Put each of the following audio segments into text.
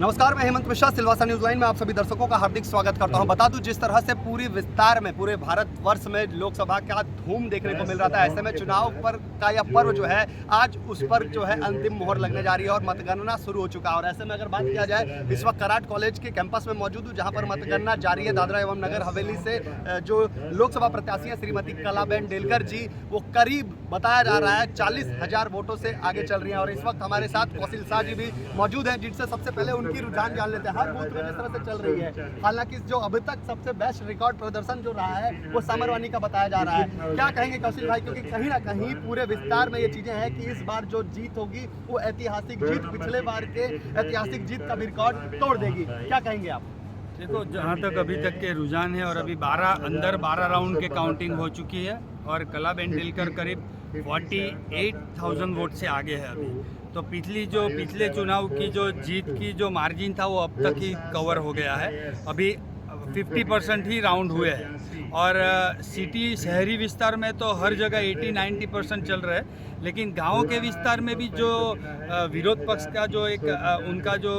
नमस्कार, मैं Hemant Mishra, Silvassa news line में आप सभी दर्शकों का हार्दिक स्वागत करता हूं। बता दूं, जिस तरह से पूरी विस्तार में पूरे भारतवर्ष में लोकसभा का धूम देखने को मिल रहा था, ऐसे में चुनाव पर का यह पर्व जो है आज उस पर जो है अंतिम मोहर लगने जा रही है और मतगणना शुरू हो चुका है। और ऐसे में अगर बात किया जाए, इस वक्त कराड़ कॉलेज के कैंपस में मौजूद हूँ, जहाँ पर मतगणना जारी है। दादरा एवं नगर हवेली से जो लोकसभा प्रत्याशी है श्रीमती कलाबेन डेलकर जी, वो करीब बताया जा रहा है 40,000 वोटों से आगे चल रही है। और इस वक्त हमारे साथ कौशिल शाह जी भी मौजूद हैं, जिनसे सबसे पहले उनकी रुझान जान लेते हैं। हर बूथ में जिस तरह से चल रही है, हालांकि जो अभी तक सबसे बेस्ट रिकॉर्ड प्रदर्शन जो रहा है वो सामरवानी का बताया जा रहा है। क्या कहेंगे कौशिल भाई, क्योंकि कहीं ना कहीं पूरे विस्तार में ये चीजें हैं कि इस बार जो जीत होगी वो ऐतिहासिक जीत, पिछले बार के ऐतिहासिक जीत का भी रिकॉर्ड तोड़ देगी। क्या कहेंगे आप? देखो, जहाँ तक अभी तक के रुझान है और अभी 12 राउंड के काउंटिंग हो चुकी है और कलाबेन डेलकर करीब 48,000 वोट से आगे है अभी। तो पिछले चुनाव की जो जीत की जो मार्जिन था वो अब तक ही कवर हो गया है। अभी 50% ही राउंड हुए हैं और सिटी शहरी विस्तार में तो हर जगह 80-90% चल रहा है। लेकिन गांव के विस्तार में भी जो विरोध पक्ष का जो एक उनका जो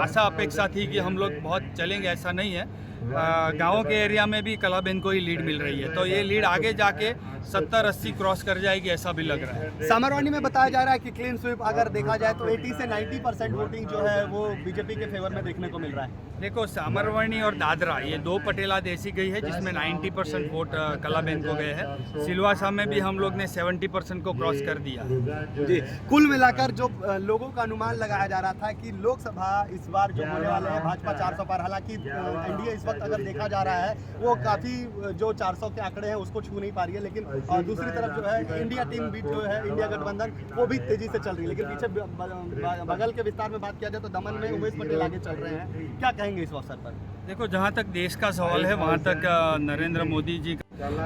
आशा अपेक्षा थी कि हम लोग बहुत चलेंगे, ऐसा नहीं है। गाँव के एरिया में भी कलाबेन को ही लीड मिल रही है, तो ये लीड आगे जाके 70-80 क्रॉस कर जाएगी, ऐसा भी लग रहा है। सामरवानी में बताया जा रहा है कि क्लीन स्वीप अगर देखा जाए तो 80 से 90% वोटिंग जो है वो बीजेपी के फेवर में देखने को मिल रहा है। देखो, सामरवानी और दादरा ये दो पटेलाद ऐसी गई है जिसमें 90% वोट कलाबेन को गए हैं। सिलवासा में भी हम लोग ने 70% को क्रॉस कर दिया जी। कुल मिलाकर जो लोगों का अनुमान लगाया जा रहा था कि लोकसभा इस बार जो होने वाले हैं भाजपा 400 पर, हालांकि एनडीए इस वक्त अगर देखा जा रहा है वो काफी जो 400 के आंकड़े हैं उसको छू नहीं पा रही है। लेकिन दूसरी तरफ जो है इंडिया टीम भी जो है, इंडिया गठबंधन, वो भी तेजी से चल रही है। लेकिन पीछे बगल के विस्तार में बात किया जाए तो दमन में उमेश पटेल आगे चल रहे हैं। क्या कहेंगे इस अवसर पर? देखो, जहाँ तक देश का सवाल है वहाँ तक नरेंद्र मोदी जी का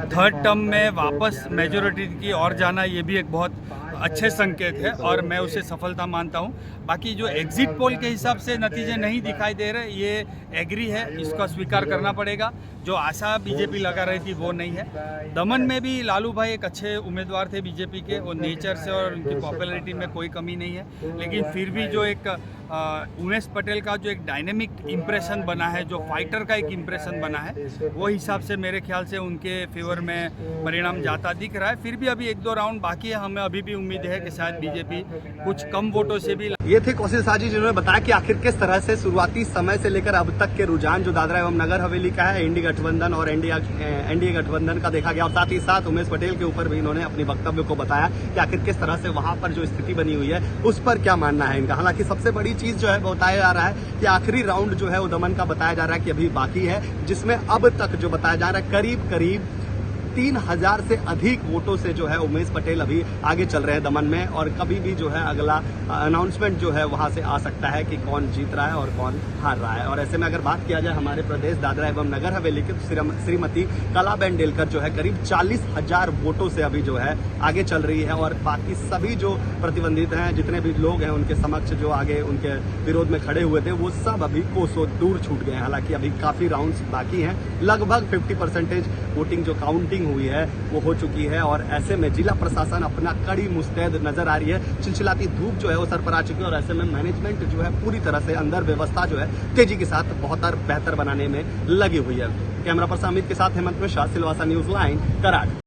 थर्ड टर्म में वापस मेजोरिटी की ओर जाना ये भी एक बहुत अच्छे संकेत है और मैं उसे सफलता मानता हूँ। बाकी जो एग्जिट पोल के हिसाब से नतीजे नहीं दिखाई दे रहे, ये एग्री है, इसका स्वीकार करना पड़ेगा। जो आशा बीजेपी लगा रही थी वो नहीं है। दमन में भी लालू भाई एक अच्छे उम्मीदवार थे बीजेपी के, वो नेचर से और उनकी पॉपुलैरिटी में कोई कमी नहीं है। लेकिन फिर भी जो एक उमेश पटेल का जो एक डायनेमिक इम्प्रेशन बना है, जो फाइटर का एक इम्प्रेशन बना है, वो हिसाब से मेरे ख्याल से उनके फेवर में परिणाम जाता दिख रहा है। फिर भी अभी 1-2 राउंड बाकी है, हमें अभी भी उम्मीद है कि शायद बीजेपी कुछ कम वोटों से भी। ये थे कौशिल शाह जी, जिन्होंने बताया कि आखिर किस तरह से शुरुआती समय से लेकर अब तक के रुझान जो दादरा एवं नगर हवेली का है, इंडी गठबंधन और एनडीए गठबंधन का देखा गया। और साथ ही साथ उमेश पटेल के ऊपर भी इन्होंने अपने वक्तव्य को बताया कि आखिर किस तरह से वहां पर जो स्थिति बनी हुई है उस पर क्या मानना है इनका। हालांकि सबसे बड़ी चीज जो है बताया जा रहा है कि आखिरी राउंड जो है वो दमन का बताया जा रहा है कि अभी बाकी है, जिसमें अब तक जो बताया जा रहा है करीब 3,000 से अधिक वोटों से जो है उमेश पटेल अभी आगे चल रहे हैं दमन में। और कभी भी जो है अगला अनाउंसमेंट जो है वहां से आ सकता है कि कौन जीत रहा है और कौन हार रहा है। और ऐसे में अगर बात किया जाए हमारे प्रदेश दादरा एवं नगर हवेली की, तो श्रीमती कलाबेन डेलकर जो है करीब 40,000 वोटों से अभी जो है आगे चल रही है। और बाकी सभी जो प्रतिबंधित हैं, जितने भी लोग हैं उनके समक्ष जो आगे उनके विरोध में खड़े हुए थे, वो सब अभी कोसों दूर छूट गए हैं। हालांकि अभी काफी राउंड्स बाकी हैं, लगभग 50% वोटिंग जो काउंटिंग हुई है वो हो चुकी है। और ऐसे में जिला प्रशासन अपना कड़ी मुस्तैद नजर आ रही है। चिलचिलाती धूप जो है वो सर पर आ चुकी है और ऐसे में मैनेजमेंट जो है पूरी तरह से अंदर व्यवस्था जो है तेजी के साथ बहुत बेहतर बनाने में लगी हुई है। कैमरा पर्सन अमित के साथ हेमंत मिश्रा, सिलवासा न्यूज लाइन, कराड़।